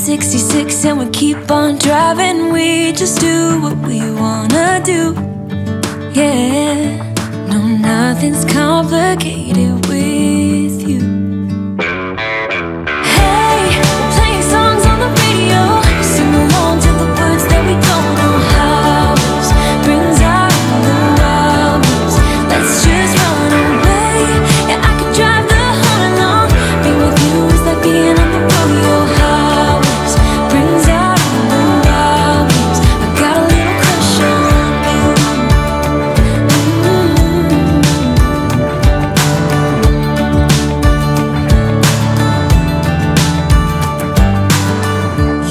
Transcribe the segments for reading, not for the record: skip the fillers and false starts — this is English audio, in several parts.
66 and we keep on driving. We just do what we wanna do. Yeah, no, nothing's complicated with you. Hey, playing songs on the radio, sing along to the words that we don't know how. Brings out the wild ones. Let's just run away. Yeah, I could drive the whole along. Being with you is like being on the rodeo highways. Brings out the wild ones. I got a little crush on you.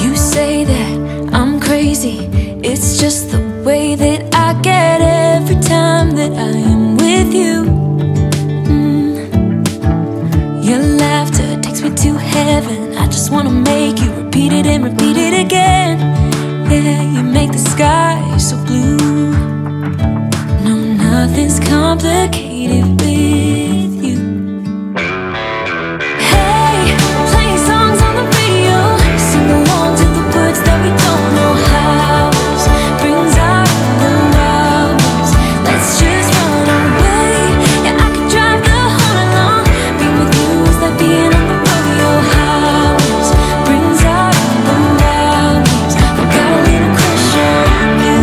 You say that I'm crazy. It's just the way that I get every time that I am with you. Your laughter takes me to heaven. I just wanna make you repeat it and repeat it again. Yeah, you make the sky so blue. No, nothing's complicated with you. Hey, playing songs on the radio, sing along to the words that we don't know how. Brings out the wild ones. Let's just run away. Yeah, I could drive the whole along. Being with you is like being on the rodeo highways. Brings out the wild ones. I got a little crush on you.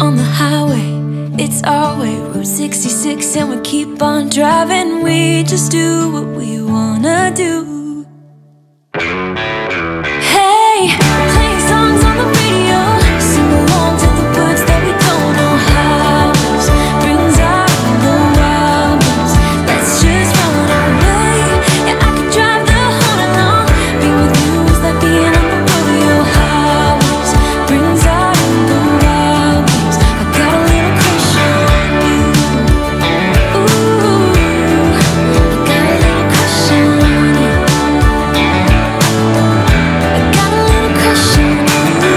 On the highway, it's our way, Route 66, and we keep on driving. We just do what we wanna do. Hey, playing songs on the radio, sing along to the words that we don't know how. Brings out the wild ones. Let's just run away. Yeah, I could drive the whole along. Being with you is like being on the rodeo highways. Brings out the wild ones. I got a little crush on you. Ooh, I got a little crush on you. I got a little crush on you.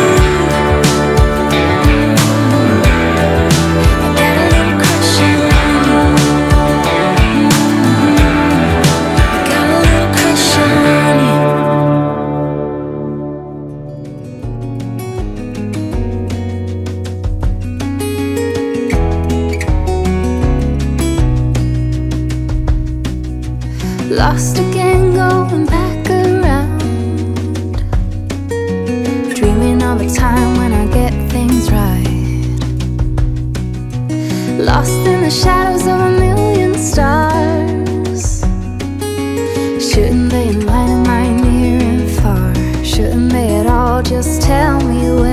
I got a little crush on you. I got a little crush on you. Lost again, going back around, dreaming of a time when I get things right. Lost in the shadows of a million stars. Shouldn't they enlighten my near and far? Shouldn't they at all just tell me where